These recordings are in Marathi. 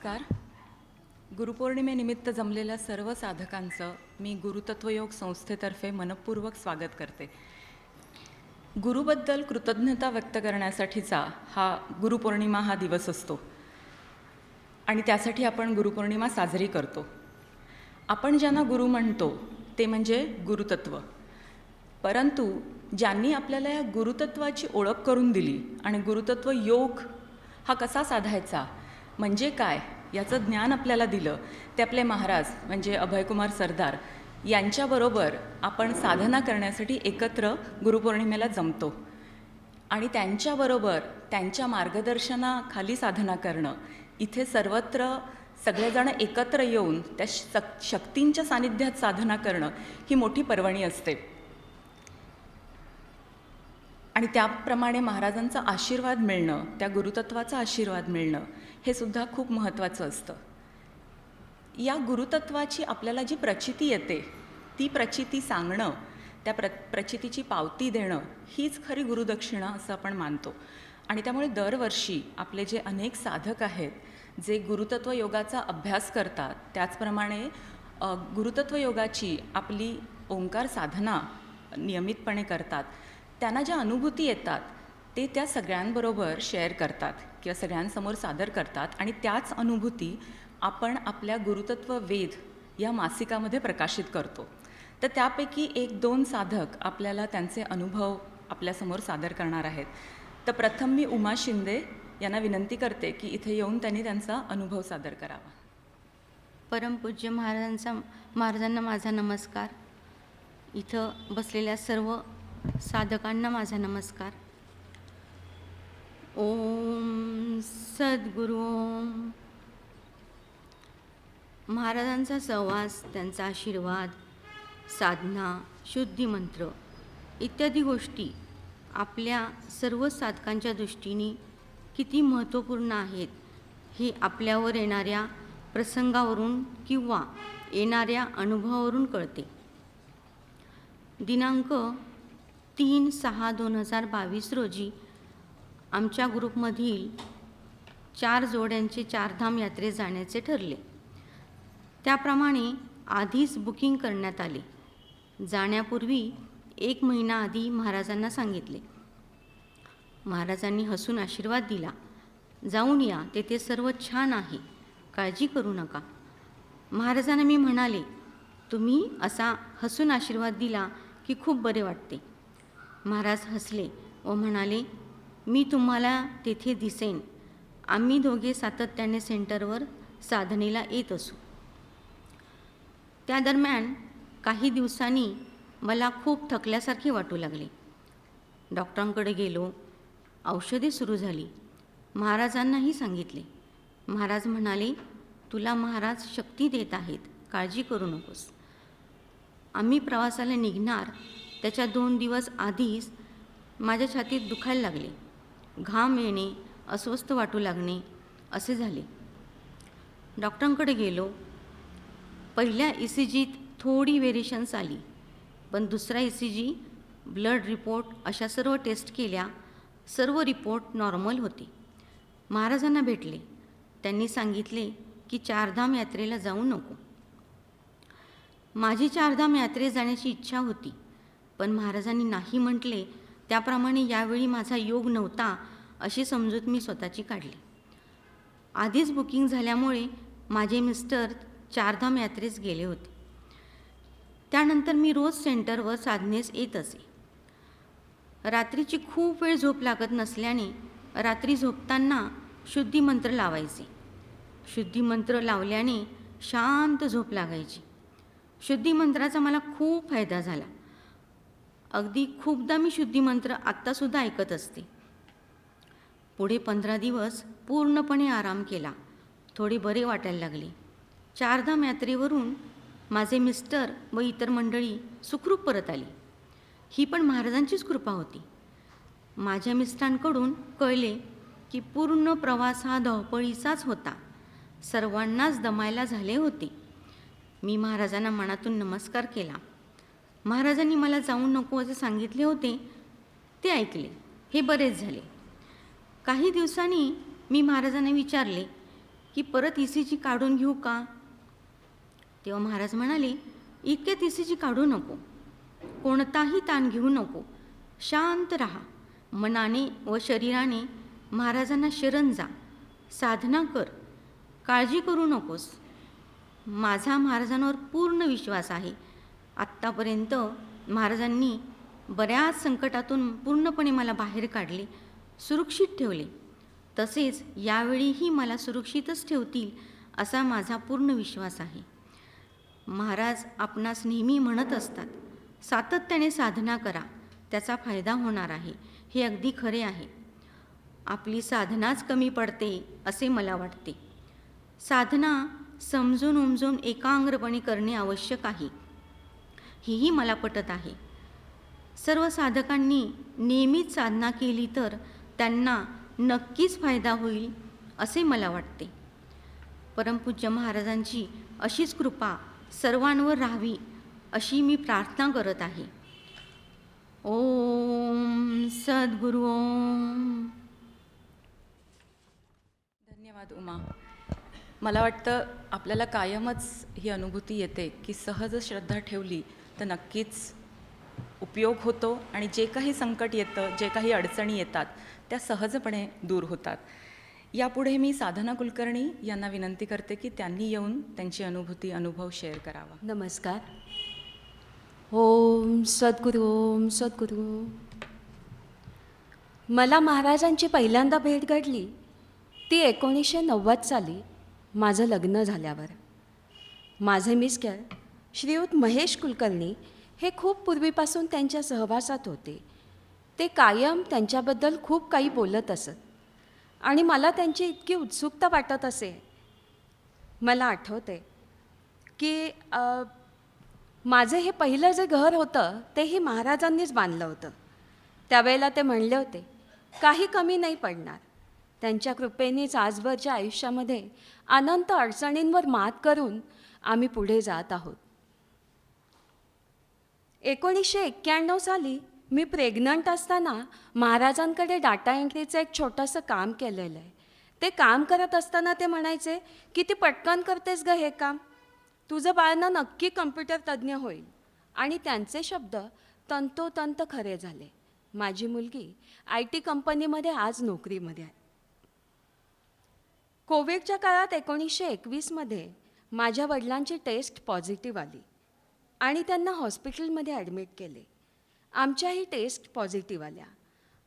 नमस्कार. गुरुपौर्णिमेनिमित्त जमलेल्या सर्व साधकांचं मी गुरुतत्वयोग संस्थेतर्फे मनपूर्वक स्वागत करते. गुरुबद्दल कृतज्ञता व्यक्त करण्यासाठीचा हा गुरुपौर्णिमा हा दिवस असतो आणि त्यासाठी आपण गुरुपौर्णिमा साजरी करतो. आपण ज्यांना गुरु म्हणतो ते म्हणजे गुरुतत्व. परंतु ज्यांनी आपल्याला या गुरुतत्वाची ओळख करून दिली आणि गुरुतत्व योग हा कसा साधायचा, म्हणजे काय याचं ज्ञान आपल्याला दिलं, ते आपले महाराज म्हणजे अभयकुमार सरदार यांच्याबरोबर आपण साधना करण्यासाठी एकत्र गुरुपौर्णिमेला जमतो आणि त्यांच्याबरोबर त्यांच्या मार्गदर्शनाखाली साधना करणं, इथे सर्वत्र सगळेजण एकत्र येऊन त्या शक्तींच्या सानिध्यात साधना करणं ही मोठी पर्वणी असते. आणि त्याप्रमाणे महाराजांचा आशीर्वाद मिळणं, त्या गुरुतत्वाचा आशीर्वाद मिळणं हे सुद्धा खूप महत्त्वाचं असतं. या गुरुतत्वाची आपल्याला जी प्रचिती येते ती प्रचिती सांगणं, त्या प्रचितीची पावती देणं हीच खरी गुरुदक्षिणा असं आपण मानतो. आणि त्यामुळे दरवर्षी आपले जे अनेक साधक आहेत जे गुरुतत्व योगाचा अभ्यास करतात, त्याचप्रमाणे गुरुतत्व योगाची आपली ओंकार साधना नियमितपणे करतात, त्यांना ज्या अनुभूती येतात ते त्या सगळ्यांबरोबर शेअर करतात किंवा सगळ्यांसमोर सादर करतात आणि त्याच अनुभूती आपण आपल्या गुरुतत्व वेध या मासिकामध्ये प्रकाशित करतो. तर त्यापैकी 1-2 साधक आपल्याला त्यांचे अनुभव आपल्यासमोर सादर करणार आहेत. तर प्रथम मी उमा शिंदे यांना विनंती करते की इथे येऊन त्यांनी त्यांचा अनुभव सादर करावा. परमपूज्य महाराजांना माझा नमस्कार. इथं बसलेल्या सर्व साधकांना माझा नमस्कार. ओम सद्गुरु ओम. महाराजांचा सहवास, त्यांचा आशीर्वाद, साधना, शुद्धिमंत्र इत्यादी गोष्टी आपल्या सर्व साधकांच्या दृष्टीने किती महत्त्वपूर्ण आहेत हे आपल्यावर येणाऱ्या प्रसंगावरून किंवा येणाऱ्या अनुभवावरून कळते. दिनांक 3/6/2022 रोजी आमच्या ग्रुपमधील 4 जोड्यांचे चारधाम यात्रेत जाण्याचे ठरले. त्याप्रमाणे आधीच बुकिंग करण्यात आले. जाण्यापूर्वी 1 महिना आधी महाराजांना सांगितले. महाराजांनी हसून आशीर्वाद दिला, जाऊन या, तेथे सर्व छान आहे, काळजी करू नका. महाराजांना मी म्हणाले, तुम्ही असा हसून आशीर्वाद दिला की खूप बरे वाटते. महाराज हसले व म्हणाले, मी तुम्हाला तेथे दिसेन. आम्ही दोघे सातत्याने सेंटरवर साधनेला येत असू. त्या दरम्यान काही दिवसांनी मला खूप थकल्यासारखे वाटू लागले. डॉक्टरांकडे गेलो. औषधे सुरू झाली. महाराजांनाही सांगितले. महाराज म्हणाले, तुला महाराज शक्ती देत आहेत, काळजी करू नकोस. आम्ही प्रवासाला निघणार त्याच्या 2 दिवस आधीच माझ्या छातीत दुखायला लागले. घाम येणे, अस्वस्थ वाटू लागणे असे झाले. डॉक्टरांकडे गेलो. पहिल्या ECGत थोडी व्हेरिएशन्स आली, पण दुसरा ECG, ब्लड रिपोर्ट अशा सर्व टेस्ट केल्या. सर्व रिपोर्ट नॉर्मल होते. महाराजांना भेटले. त्यांनी सांगितले की चारधाम यात्रेला जाऊ नको. माझी चारधाम यात्रेत जाण्याची इच्छा होती, पण महाराजांनी नाही म्हटले. त्याप्रमाणे यावेळी माझा योग नव्हता अशी समजूत मी स्वतःची काढली. आधीच बुकिंग झाल्यामुळे माझे मिस्टर चारधाम यात्रेस गेले होते. त्यानंतर मी रोज सेंटरवर साधनेस येत असे. रात्रीची खूप वेळ झोप लागत नसल्याने रात्री झोपताना शुद्धिमंत्र लावायचे. शुद्धिमंत्र लावल्याने शांत झोप लागायची. शुद्धिमंत्राचा मला खूप फायदा झाला. अगदी खूपदा मी शुद्धिमंत्र आत्तासुद्धा ऐकत असते. पुढे 15 दिवस पूर्णपणे आराम केला. थोडे बरे वाटायला लागले. चारधाम यात्रेवरून माझे मिस्टर व इतर मंडळी सुखरूप परत आली. ही पण महाराजांचीच कृपा होती. माझ्या मिस्टरांकडून कळले की पूर्ण प्रवास हा धावपळीचाच होता. सर्वांनाच दमायला झाले होते. मी महाराजांना मनातून नमस्कार केला. महाराजांनी मला जाऊ नको असे सांगितले होते, ते ऐकले. हे बरेच झाले. काही दिवसांनी मी महाराजांना विचारले की परत ई सी जी काढून घेऊ का? तेव्हा महाराज म्हणाले, इतक्यात ई सी जी काढू नको, कोणताही ताण घेऊ नको, शांत राहा, मनाने व शरीराने महाराजांना शरण जा, साधना कर, काळजी करू नकोस. माझा महाराजांवर पूर्ण विश्वास आहे. आत्तापर्यंत महाराजांनी बऱ्याच संकटातून पूर्णपणे मला बाहेर काढले, सुरक्षित ठेवले. तसेच यावेळीही मला सुरक्षितच ठेवतील असा माझा पूर्ण विश्वास आहे. महाराज आपणास नेहमी म्हणत असतात, सातत्याने साधना करा, त्याचा फायदा होणार आहे. हे अगदी खरे आहे. आपली साधनाच कमी पडते असे मला वाटते. साधना समजून उमजून एकाग्रपणे करणे आवश्यक आहे, हेही मला पटत आहे. सर्व साधकांनी नियमित साधना केली तर त्यांना नक्कीच फायदा होईल असे मला वाटते. परमपूज्य महाराजांची अशीच कृपा सर्वांवर राहावी अशी मी प्रार्थना करत आहे. ओम सद्गुरु ओम. धन्यवाद उमा. मला वाटतं आपल्याला कायमच ही अनुभूती येते की सहज श्रद्धा ठेवली तर नक्कीच उपयोग होतो आणि जे काही संकट येतं, जे काही अडचणी येतात त्या सहजपणे दूर होतात. यापुढे मी साधना कुलकर्णी यांना विनंती करते की त्यांनी येऊन त्यांची अनुभव शेअर करावा. नमस्कार. ओम सद्गुरू ओम सद्गुरू. मला महाराजांची पहिल्यांदा भेट घडली ती 1990 साली माझं लग्न झाल्यावर. माझे मिस्टर श्रीयुत महेश कुलकर्णी हे खूप पूर्वीपासून त्यांच्या सहवासात होते. ते कायम त्यांच्याबद्दल खूप काही बोलत असत आणि मला त्यांची इतकी उत्सुकता वाटत असे. मला आठवते की माझे हे पहिलं जे घर होतं तेही महाराजांनीच बांधलं होतं. त्यावेळेला ते म्हणले होते, काही कमी नाही पडणार. त्यांच्या कृपेनेच आजवरच्या आयुष्यामध्ये अनंत अडचणींवर मात करून आम्ही पुढे जात आहोत. 1991 साली मी प्रेग्नंट असताना महाराजांकडे डाटा एंट्रीचं एक छोटंसं काम केलेलं आहे. ते काम करत असताना ते म्हणायचे, किती पटकन करतेस ग हे काम, तुझं बाळ ना नक्की कम्प्युटर तज्ज्ञ होईल. आणि त्यांचे शब्द तंतोतंत खरे झाले. माझी मुलगी IT कंपनीमध्ये आज नोकरीमध्ये आहे. कोविडच्या काळात 1921 माझ्या वडिलांची टेस्ट पॉझिटिव्ह आली आणि त्यांना हॉस्पिटलमध्ये ॲडमिट केले. आमच्याही टेस्ट पॉझिटिव्ह आल्या.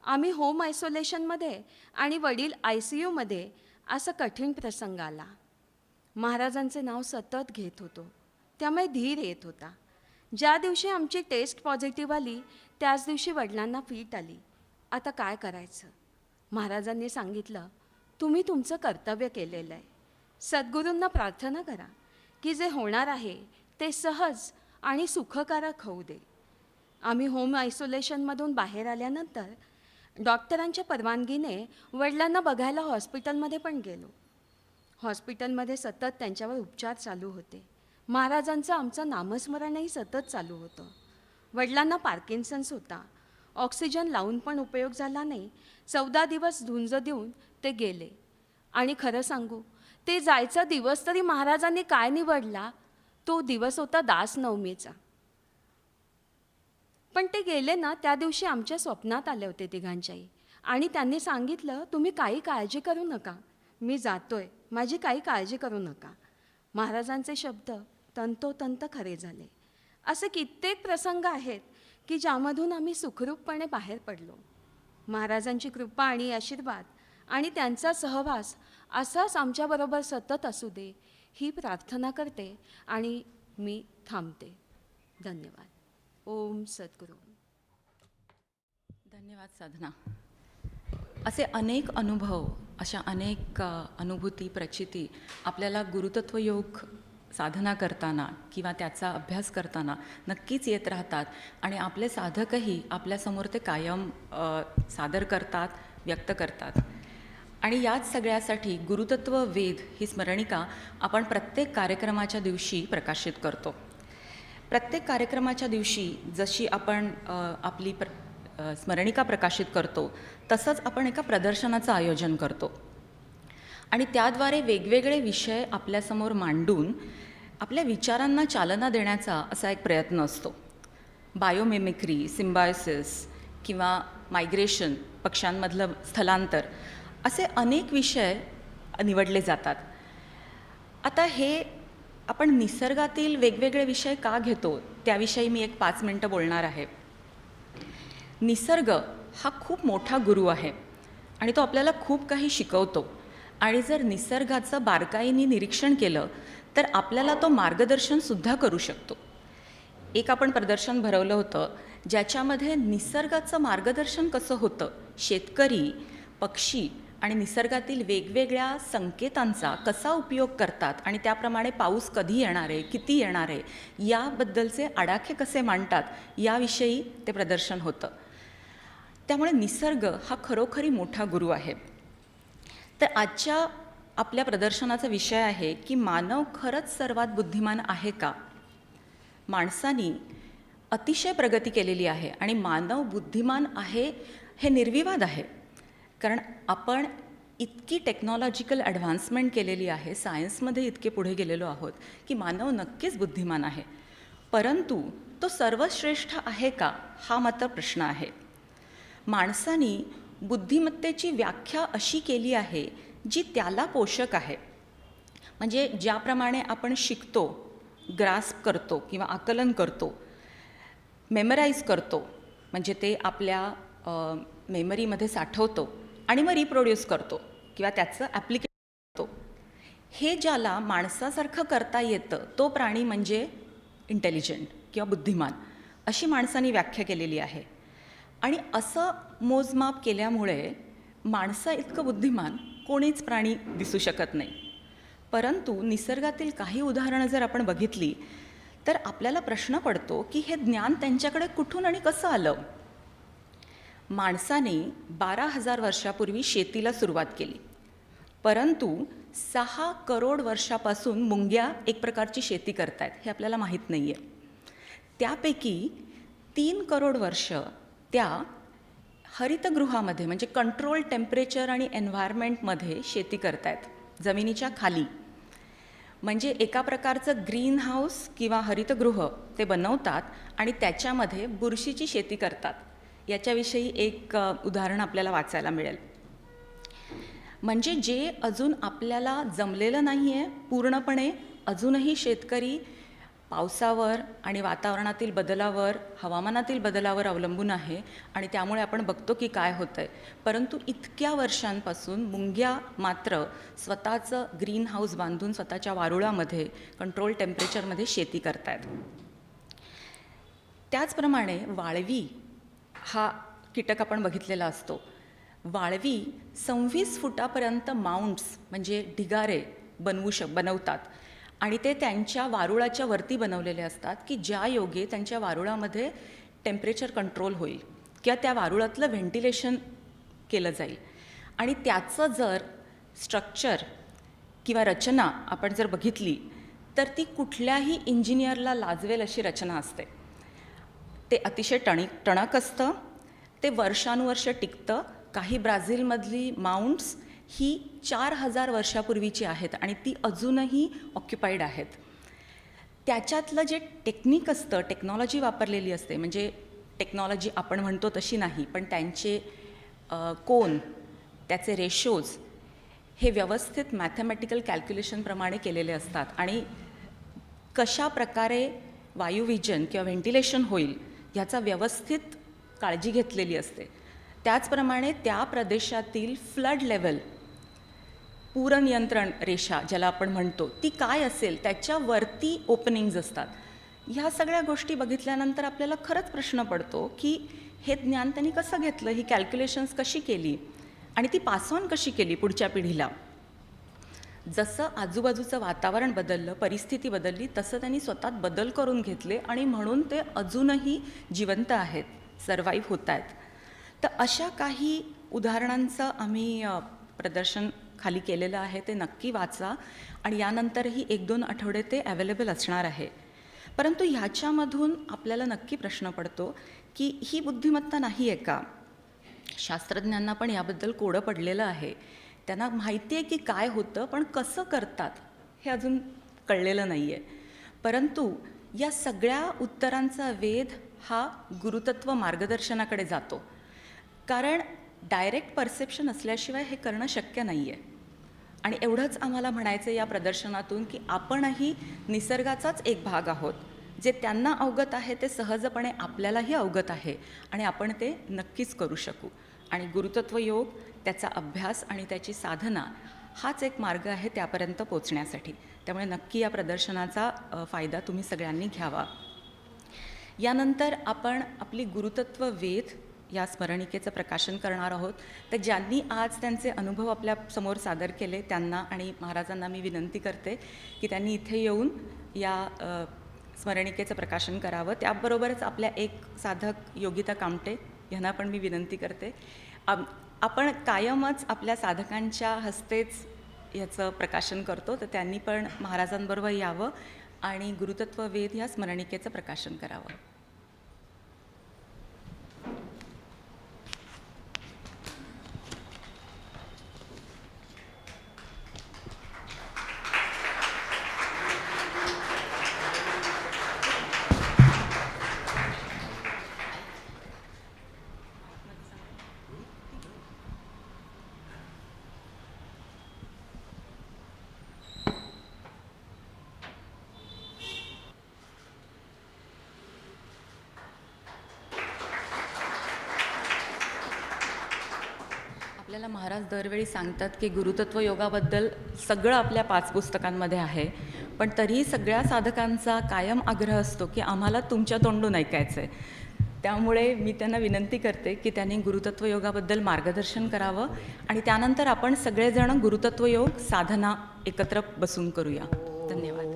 आम्ही होम आयसोलेशनमध्ये आणि वडील ICUमध्ये. असं कठीण प्रसंग आला. महाराजांचे नाव सतत घेत होतो, त्यामुळे धीर येत होता. ज्या दिवशी आमची टेस्ट पॉझिटिव्ह आली त्याच दिवशी वडिलांना फीट आली. आता काय करायचं? महाराजांनी सांगितलं, तुम्ही तुमचं कर्तव्य केलेलं आहे. सद्गुरूंना प्रार्थना करा की जे होणार आहे ते सहज आणि सुखकारक होऊ दे. आम्ही होम आयसोलेशनमधून बाहेर आल्यानंतर डॉक्टरांच्या परवानगीने वडिलांना बघायला हॉस्पिटलमध्ये पण गेलो. हॉस्पिटलमध्ये सतत त्यांच्यावर उपचार चालू होते. महाराजांचं आमचं नामस्मरणही सतत चालू होतं. वडिलांना पार्किन्सन्स होता. ऑक्सिजन लावून पण उपयोग झाला नाही. 14 दिवस झुंज देऊन ते गेले. आणि खरं सांगू, ते जायचा दिवस तरी महाराजांनी काय निवडला, तो दिवस होता दास नवमीचा. पण ते गेले ना, त्या दिवशी आमच्या स्वप्नात आले होते तिघांच्याही. आणि त्यांनी सांगितलं, तुम्ही काही काळजी करू नका, मी जातोय, माझी काही काळजी करू नका. महाराजांचे शब्द तंतोतंत खरे झाले. असे कित्येक प्रसंग आहेत की ज्यामधून आम्ही सुखरूपपणे बाहेर पडलो. महाराजांची कृपा आणि आशीर्वाद आणि त्यांचा सहवास असाच आमच्याबरोबर सतत असू दे ही प्रार्थना करते आणि मी थांबते. धन्यवाद. ओम सद्गुरू. धन्यवाद साधना. असे अनेक अनुभव, अशा अनेक अनुभूती, प्रचिती आपल्याला गुरुतत्व योग साधना करताना किंवा त्याचा अभ्यास करताना नक्कीच येत राहतात आणि आपले साधकही आपल्यासमोर ते कायम सादर करतात, व्यक्त करतात. आणि याच सगळ्यासाठी गुरुतत्व वेद ही स्मरणिका आपण प्रत्येक कार्यक्रमाच्या दिवशी प्रकाशित करतो. प्रत्येक कार्यक्रमाच्या दिवशी जशी आपण आपली स्मरणिका प्रकाशित करतो तसंच आपण एका प्रदर्शनाचं आयोजन करतो. आणि त्याद्वारे वेगवेगळे विषय आपल्यासमोर मांडून आपल्या विचारांना चालना देण्याचा असा एक प्रयत्न असतो. बायोमिमिक्री, सिम्बायोसिस किंवा मायग्रेशन, पक्ष्यांमधलं स्थलांतर, असे अनेक विषय निवडले जातात. आता हे आपण निसर्गातील वेगवेगळे विषय का घेतो त्याविषयी मी एक 5 मिनटं बोलणार आहे. निसर्ग हा खूप मोठा गुरु आहे आणि तो आपल्याला खूप काही शिकवतो. आणि जर निसर्गाचं बारकाईने निरीक्षण केलं तर आपल्याला तो मार्गदर्शनसुद्धा करू शकतो. एक आपण प्रदर्शन भरवलं होतं ज्याच्यामध्ये निसर्गाचं मार्गदर्शन कसं होतं, शेतकरी, पक्षी आणि निसर्गातील वेगवेगळ्या संकेतांचा कसा उपयोग करतात आणि त्याप्रमाणे पाऊस कधी येणार आहे, किती येणार आहे, याबद्दलचे आडाखे कसे मांडतात याविषयी ते प्रदर्शन होतं. त्यामुळे निसर्ग हा खरोखरी मोठा गुरु आहे. तर आजच्या आपल्या प्रदर्शनाचा विषय आहे की मानव खरंच सर्वात बुद्धिमान आहे का? माणसानी अतिशय प्रगती केलेली आहे आणि मानव बुद्धिमान आहे हे निर्विवाद आहे. कारण आपण इतकी टेक्नॉलॉजिकल ॲडव्हान्समेंट केलेली आहे, सायन्समध्ये इतके पुढे गेलेलो आहोत की मानव नक्कीच बुद्धिमान आहे. परंतु तो सर्वश्रेष्ठ आहे का, हा मात्र प्रश्न आहे. माणसानी बुद्धिमत्तेची व्याख्या अशी केली आहे जी त्याला पोषक आहे. म्हणजे ज्याप्रमाणे आपण शिकतो, ग्रास्प करतो किंवा आकलन करतो, मेमराईज करतो, म्हणजे ते आपल्या मेमरीमध्ये साठवतो आणि मग रिप्रोड्यूस करतो किंवा त्याचं ॲप्लिकेशन करतो, हे ज्याला माणसासारखं करता येतं तो प्राणी म्हणजे इंटेलिजंट किंवा बुद्धिमान, अशी माणसाने व्याख्या केलेली आहे. आणि असं मोजमाप केल्यामुळे माणसा इतकं बुद्धिमान कोणीच प्राणी दिसू शकत नाही. परंतु निसर्गातील काही उदाहरणं जर आपण बघितली तर आपल्याला प्रश्न पडतो की हे ज्ञान त्यांच्याकडे कुठून आणि कसं आलं. माणसाने 12,000 वर्षापूर्वी शेतीला सुरुवात केली, परंतु 6 करोड वर्षापासून मुंग्या एक प्रकारची शेती करतायत हे आपल्याला माहीत नाही आहे. त्यापैकी 3 करोड वर्ष त्या हरितगृहामध्ये म्हणजे कंट्रोल टेम्परेचर आणि एन्व्हायरमेंटमध्ये शेती करतायत, जमिनीच्या खाली. म्हणजे एका प्रकारचं ग्रीन हाऊस किंवा हरितगृह ते बनवतात आणि त्याच्यामध्ये बुरशीची शेती करतात. याच्याविषयी एक उदाहरण आपल्याला वाचायला मिळेल. म्हणजे जे अजून आपल्याला जमलेलं नाही आहे पूर्णपणे, अजूनही शेतकरी पावसावर आणि वातावरणातील बदलावर, हवामानातील बदलावर अवलंबून आहे आणि त्यामुळे आपण बघतो की काय होतं आहे. परंतु इतक्या वर्षांपासून मुंग्या मात्र स्वतःचं ग्रीन हाऊस बांधून स्वतःच्या वारुळामध्ये कंट्रोल टेम्परेचरमध्ये शेती करत आहेत. त्याचप्रमाणे वाळवी हा कीटक आपण बघितलेला असतो. वाळवी 26 फुटापर्यंत माउंट्स म्हणजे ढिगारे बनवतात आणि ते त्यांच्या वारुळाच्या वरती बनवलेले असतात की ज्या योगे त्यांच्या वारुळामध्ये टेम्परेचर कंट्रोल होईल किंवा त्या वारुळातलं व्हेंटिलेशन केलं जाईल. आणि त्याचं जर स्ट्रक्चर किंवा रचना आपण जर बघितली तर ती कुठल्याही इंजिनियरला लाजवेल अशी रचना असते. ते अतिशय टणक असतं, ते वर्षानुवर्ष टिकतं. काही ब्राझीलमधली माउंट्स ही 4,000 वर्षापूर्वीची आहेत आणि ती अजूनही ऑक्युपाईड आहेत. त्याच्यातलं जे टेक्निक असतं, टेक्नॉलॉजी वापरलेली असते, म्हणजे टेक्नॉलॉजी आपण म्हणतो तशी नाही, पण त्यांचे कोन, त्याचे रेशोज हे व्यवस्थित मॅथमॅटिकल कॅल्क्युलेशनप्रमाणे केलेले असतात आणि कशा प्रकारे वायुविजन किंवा व्हेंटिलेशन होईल ह्याचा व्यवस्थित काळजी घेतलेली असते. त्याचप्रमाणे त्या प्रदेशातील फ्लड लेवल, पूरनियंत्रण रेषा ज्याला आपण म्हणतो, ती काय असेल त्याच्यावरती ओपनिंग्ज असतात. ह्या सगळ्या गोष्टी बघितल्यानंतर आपल्याला खरंच प्रश्न पडतो की हे ज्ञान त्यांनी कसं घेतलं, ही कॅल्क्युलेशन्स कशी केली आणि ती पास ऑन कशी केली पुढच्या पिढीला. जसं आजूबाजूचं वातावरण बदललं, परिस्थिती बदलली, तसं त्यांनी स्वतःत बदल करून घेतले आणि म्हणून ते अजूनही जिवंत आहेत, सर्वाईव्ह होत आहेत. तर अशा काही उदाहरणांचं आम्ही प्रदर्शन खाली केलेलं आहे, ते नक्की वाचा आणि यानंतरही 1-2 आठवडे ते अवेलेबल असणार आहे. परंतु ह्याच्यामधून आपल्याला नक्की प्रश्न पडतो की ही बुद्धिमत्ता नाही आहे का? शास्त्रज्ञांना पण याबद्दल कोडं पडलेलं आहे त्यांना माहिती आहे की काय होतं, पण कसं करतात हे अजून कळलेलं नाही आहे. परंतु या सगळ्या उत्तरांचा वेध हा गुरुतत्व मार्गदर्शनाकडे जातो. कारण डायरेक्ट परसेप्शन असल्याशिवाय हे करणं शक्य नाही आहे. आणि एवढंच आम्हाला म्हणायचं या प्रदर्शनातून की आपणही निसर्गाचाच एक भाग आहोत. जे त्यांना अवगत आहे ते सहजपणे आपल्यालाही अवगत आहे आणि आपण ते नक्कीच करू शकू. आणि गुरुतत्व योग, त्याचा अभ्यास आणि त्याची साधना हाच एक मार्ग आहे त्यापर्यंत पोचण्यासाठी. त्यामुळे नक्की या प्रदर्शनाचा फायदा तुम्ही सगळ्यांनी घ्यावा. यानंतर आपण आपली गुरुतत्व वेध या स्मरणिकेचं प्रकाशन करणार आहोत. तर ज्यांनी आज त्यांचे अनुभव आपल्या समोर सादर केले त्यांना आणि महाराजांना मी विनंती करते की त्यांनी इथे येऊन या स्मरणिकेचं प्रकाशन करावं. त्याबरोबरच आपल्या एक साधक योगिता कामटे यांना पण मी विनंती करते. आपण कायमच आपल्या साधकांच्या हस्तेच याचं प्रकाशन करतो, तर त्यांनी पण महाराजांबरोबर यावं आणि गुरुतत्व वेध या स्मरणिकेचं प्रकाशन करावं. आपल्याला महाराज दरवेळी सांगतात की गुरुतत्व योगाबद्दल सगळं आपल्या 5 पुस्तकांमध्ये आहे, पण तरीही सगळ्या साधकांचा कायम आग्रह असतो की आम्हाला तुमच्या तोंडून ऐकायचं आहे. त्यामुळे मी त्यांना विनंती करते की त्यांनी गुरुतत्व योगाबद्दल मार्गदर्शन करावं आणि त्यानंतर आपण सगळेजण गुरुतत्व योग साधना एकत्र बसून करूया. धन्यवाद.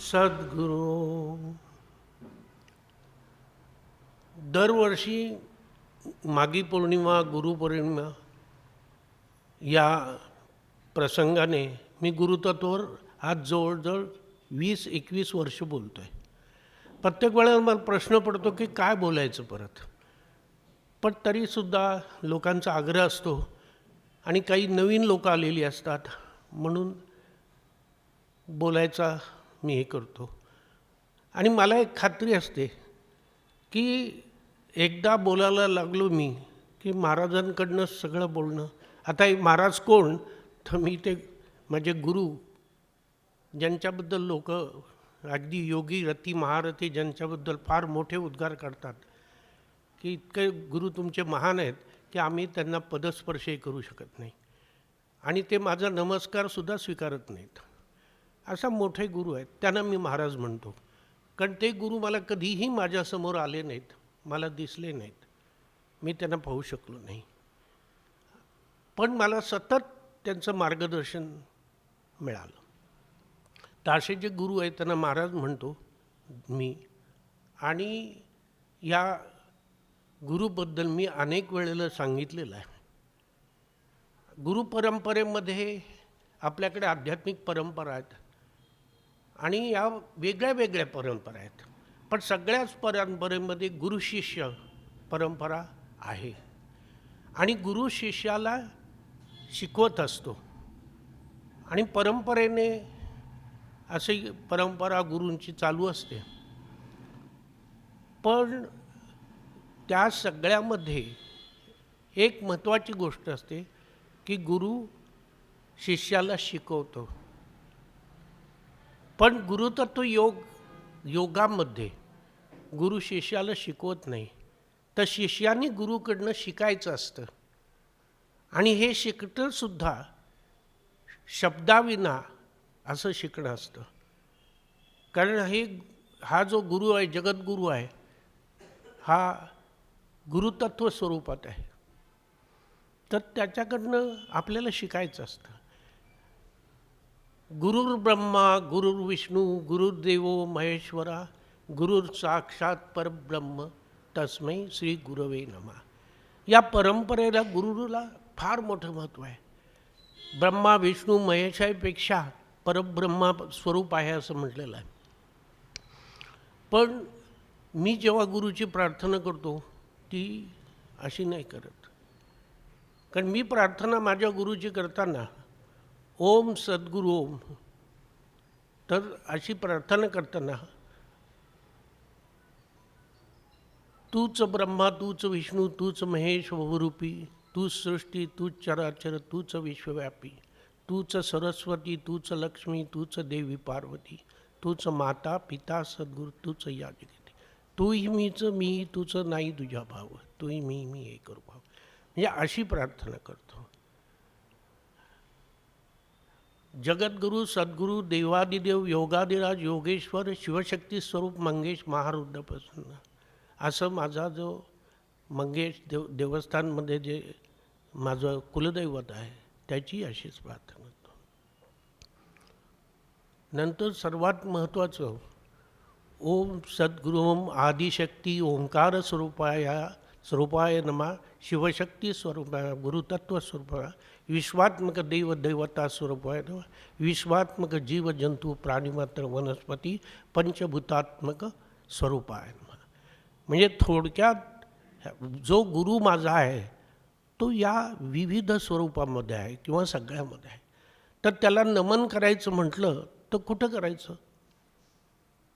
सद्गुरू. दरवर्षी मागी पौर्णिमा, गुरुपौर्णिमा या प्रसंगाने मी गुरुतत्वावर आज जवळजवळ 20-21 वर्ष बोलतो आहे. प्रत्येक वेळेला मला प्रश्न पडतो की काय बोलायचं परत, पण तरीसुद्धा लोकांचा आग्रह असतो आणि काही नवीन लोक आलेली असतात म्हणून बोलायचा मी हे करतो. आणि मला एक खात्री असते की एकदा बोलायला लागलो मी की महाराजांकडनं सगळं बोलणं. आता हे महाराज कोण, तर मी ते माझे गुरु ज्यांच्याबद्दल लोक अगदी योगी रती महारथी ज्यांच्याबद्दल फार मोठे उद्गार काढतात की इतके गुरु तुमचे महान आहेत की आम्ही त्यांना पदस्पर्शही करू शकत नाही आणि ते माझा नमस्कारसुद्धा स्वीकारत नाहीत. असा मोठे गुरु आहेत, त्यांना मी महाराज म्हणतो. कारण ते गुरु मला कधीही माझ्यासमोर आले नाहीत, मला दिसले नाहीत, मी त्यांना पाहू शकलो नाही, पण मला सतत त्यांचं मार्गदर्शन मिळालं. तर असे जे गुरु आहेत त्यांना महाराज म्हणतो मी. आणि या गुरुबद्दल मी अनेक वेळेला सांगितलेलं आहे. गुरुपरंपरेमध्ये आपल्याकडे आध्यात्मिक परंपरा आहेत आणि या वेगळ्या वेगळ्या परंपरा आहेत, पण सगळ्याच परंपरेमध्ये गुरु शिष्य परंपरा आहे आणि गुरु शिष्याला शिकवत असतो. आणि परंपरेने अशी परंपरा गुरूंची चालू असते, पण त्या सगळ्यामध्ये एक महत्त्वाची गोष्ट असते की गुरु शिष्याला शिकवतो. पण गुरुतत्व योगामध्ये गुरु शिष्याला शिकवत नाही, तर शिष्याने गुरुकडनं शिकायचं असतं. आणि हे शिकतं सुद्धा शब्दाविना असं शिकणं असतं. कारण हा जो गुरु आहे, जगद्गुरू आहे, हा गुरुतत्व स्वरूपात आहे, तर त्याच्याकडनं आपल्याला शिकायचं असतं. गुरुर्ब्रह्मा गुरुर्विष्णू गुरुर्देवो महेश्वरा गुरुर साक्षात परब्रह्म तस्मै श्री गुरवे नमः. या परंपरेला गुरुला फार मोठं महत्त्व आहे. ब्रह्मा विष्णू महेशापेक्षा परब्रह्मा स्वरूप आहे असं म्हटलेलं आहे. पण मी जेव्हा गुरुची प्रार्थना करतो ती अशी नाही करत. कारण मी प्रार्थना माझ्या गुरुची करताना ओम सद्गुरू ओम, तर अशी प्रार्थना करताना तूच ब्रह्मा, तूच विष्णू, तूच महेश बहुरूपी, तूच सृष्टी, तूच चराचर, तूच विश्वव्यापी, तूच सरस्वती, तूच लक्ष्मी, तूच देवी पार्वती, तूच माता पिता सद्गुरू, तूच या जगती, तूही मीच मी तूच नाही तुझ्या भाव, तूही मी एक करू भाव. म्हणजे अशी प्रार्थना करतो. जगद्गुरु सद्गुरू देवादिदेव योगादिराज योगेश्वर शिवशक्ती स्वरूप मंगेश महारुद्र प्रसन्न, असं माझा जो मंगेश देवस्थानमध्ये जे माझं कुलदैवत आहे त्याची अशीच प्रार्थना करतो. नंतर सर्वात महत्त्वाचं ओम सद्गुरू ओम आदिशक्ती ओंकार स्वरूपाय नमा शिवशक्ती स्वरूपाय गुरुतत्व स्वरूपाय विश्वात्मक देवता स्वरूपाय नमः विश्वात्मक जीव जंतू प्राणीमात्र वनस्पती पंचभूतात्मक स्वरूपाय नमः. म्हणजे थोडक्यात जो गुरु माझा आहे तो या विविध स्वरूपामध्ये आहे किंवा सगळ्यामध्ये आहे. तर त्याला नमन करायचं म्हटलं तर कुठं करायचं?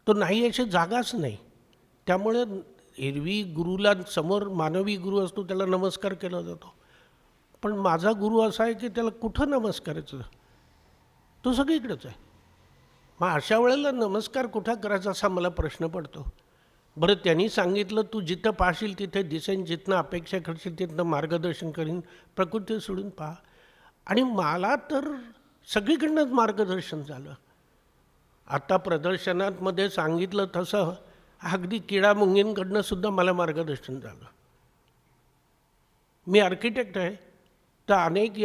तो नाही अशी जागाच नाही. त्यामुळे एरवी गुरुला समोर मानवी गुरु असतो त्याला नमस्कार केला जातो, पण माझा गुरु असा आहे की त्याला कुठं नमस्कारायचं? तो सगळीकडेच आहे. मग अशा वेळेला नमस्कार कुठं करायचा असा मला प्रश्न पडतो. बरं, त्यांनी सांगितलं तू जिथं पाहशील तिथे दिसेन, जिथनं अपेक्षा करशील तिथनं मार्गदर्शन करीन, प्रकृती सोडून पहा. आणि मला तर सगळीकडनंच मार्गदर्शन झालं. आता प्रदर्शनात मध्ये सांगितलं तसं अगदी किडामुंगींकडनं सुद्धा मला मार्गदर्शन झालं. मी आर्किटेक्ट आहे, तर अनेक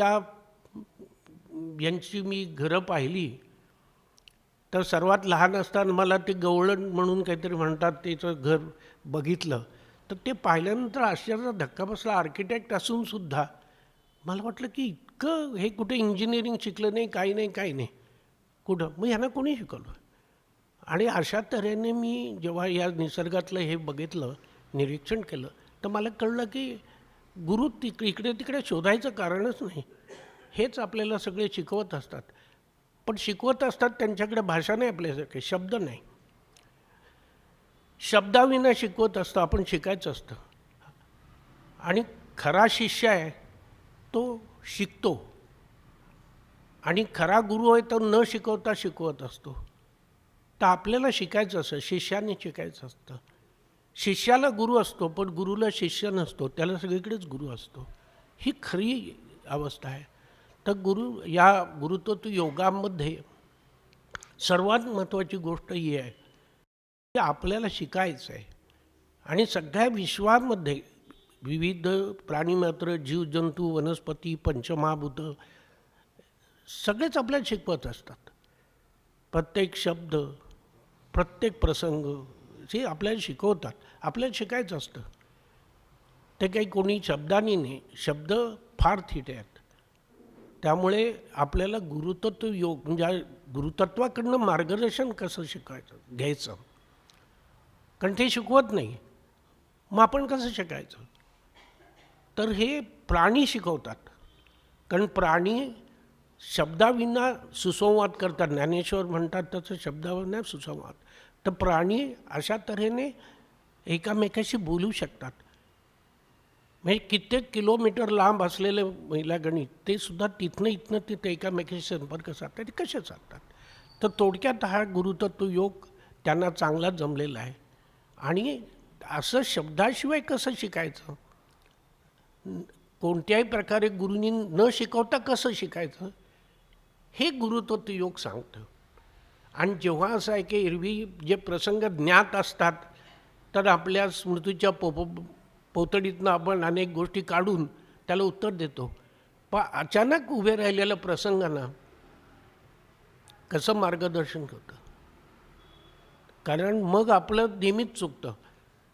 यांची मी घरं पाहिली. तर सर्वात लहान असताना मला ते गवळण म्हणून काहीतरी म्हणतात त्याचं घर बघितलं, तर ते पाहिल्यानंतर आश्चर्याचा धक्का बसला. आर्किटेक्ट असूनसुद्धा मला वाटलं की इतकं हे कुठे इंजिनिअरिंग शिकलं नाही, काही नाही कुठं. मग ह्यांना कोणी शिकवलं? आणि अशा तऱ्हेने मी जेव्हा या निसर्गातलं हे बघितलं, निरीक्षण केलं, तर मला कळलं की गुरु इकडे तिकडे शोधायचं कारणच नाही. हेच आपल्याला सगळे शिकवत असतात. पण शिकवत असतात त्यांच्याकडे भाषा नाही आपल्यासारखे, शब्द नाही. शब्दाविना शिकवत असतं, आपण शिकायचं असतं. आणि खरा शिष्य आहे तो शिकतो, आणि खरा गुरु आहे तो न शिकवता शिकवत असतो. तर आपल्याला शिकायचं असतं, शिष्याने शिकायचं असतं. शिष्याला गुरु असतो पण गुरुला शिष्य नसतो, त्याला सगळीकडेच गुरु असतो. ही खरी अवस्था आहे. तर या गुरुत्व योगामध्ये सर्वात महत्त्वाची गोष्ट ही आहे की आपल्याला शिकायचं आहे. आणि सगळ्या विश्वामध्ये विविध प्राणीमात्र जीवजंतू वनस्पती पंचमहाभूत सगळेच आपल्याला शिकवत असतात. प्रत्येक शब्द प्रत्येक प्रसंग जे आपल्याला शिकवतात, आपल्याला शिकायचं असतं. ते काही कोणी शब्दांनी नाही, शब्द फार थिटे आहेत. त्यामुळे आपल्याला गुरुतत्व योग म्हणजे गुरुतत्वाकडनं मार्गदर्शन कसं शिकायचं घ्यायचं, कारण ते शिकवत नाही. मग आपण कसं शिकायचं? तर हे प्राणी शिकवतात. कारण प्राणी शब्दाविना सुसंवाद करतात. ज्ञानेश्वर म्हणतात तसं शब्दाविना सुसंवाद. तर प्राणी अशा तऱ्हेने एकामेकाशी बोलू शकतात. म्हणजे कित्येक किलोमीटर लांब असलेले महिला गणित ते सुद्धा इथनं तिथे एकामेकाशी संपर्क साधतात. ते कसे साधतात? तर थोडक्यात हा गुरुतत्व योग त्यांना चांगला जमलेला आहे. आणि असं शब्दाशिवाय कसं शिकायचं, कोणत्याही प्रकारे गुरुनी न शिकवता कसं शिकायचं, हे गुरुतत्व योग सांगतं. आणि जेव्हा असं आहे की एरवी जे प्रसंग ज्ञात असतात तर आपल्या स्मृतीच्या पोतडीतनं आपण अनेक गोष्टी काढून त्याला उत्तर देतो. पण अचानक उभे राहिलेल्या प्रसंगांना कसं मार्गदर्शन करतं? कारण मग आपलं नेहमीच चुकतं.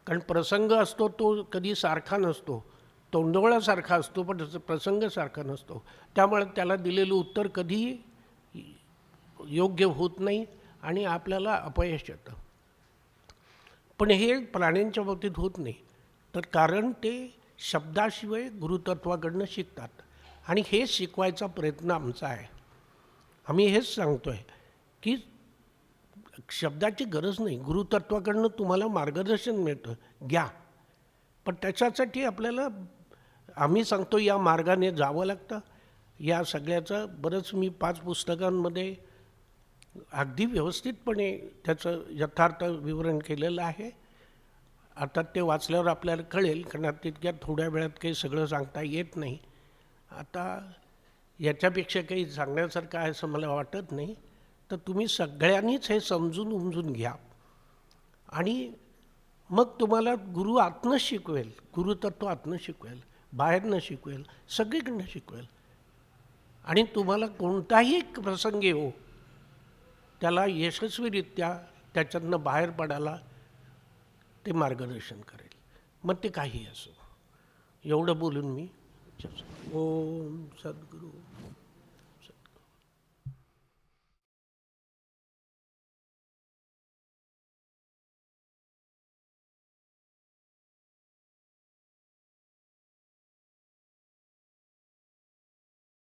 कारण प्रसंग असतो तो कधी सारखा नसतो, तोंडोळासारखा असतो, पण प्रसंग सारखा नसतो. त्यामुळे त्याला दिलेलं उत्तर कधीही योग्य होत नाही आणि आपल्याला अपयश येतं. पण हे प्राण्यांच्या बाबतीत होत नाही. तर कारण ते शब्दाशिवाय गुरुतत्वाकडनं शिकतात. आणि हे शिकवायचा प्रयत्न आमचा आहे. आम्ही हेच सांगतो आहे की शब्दाची गरज नाही, गुरुतत्वाकडनं तुम्हाला मार्गदर्शन मिळतं, घ्या. पण त्याच्यासाठी आपल्याला आम्ही सांगतो या मार्गाने जावं लागतं. या सगळ्याचं बरंच मी 5 पुस्तकांमध्ये अगदी व्यवस्थितपणे त्याचं यथार्थ विवरण केलेलं आहे. आता ते वाचल्यावर आपल्याला कळेल, कारण तितक्या थोड्या वेळात काही सगळं सांगता येत नाही. आता याच्यापेक्षा काही सांगण्यासारखं आहे असं मला वाटत नाही. तर तुम्ही सगळ्यांनीच हे समजून उमजून घ्या आणि मग तुम्हाला गुरु आतनं शिकवेल, गुरुतत्व आतनं शिकवेल, बाहेरनं शिकवेल, सगळीकडनं शिकवेल. आणि तुम्हाला कोणताही प्रसंग येवो त्याला यशस्वीरित्या त्याच्यातनं बाहेर पडायला ते मार्गदर्शन करेल, मग ते काही असो. एवढं बोलून मी ओम सद्गुरू.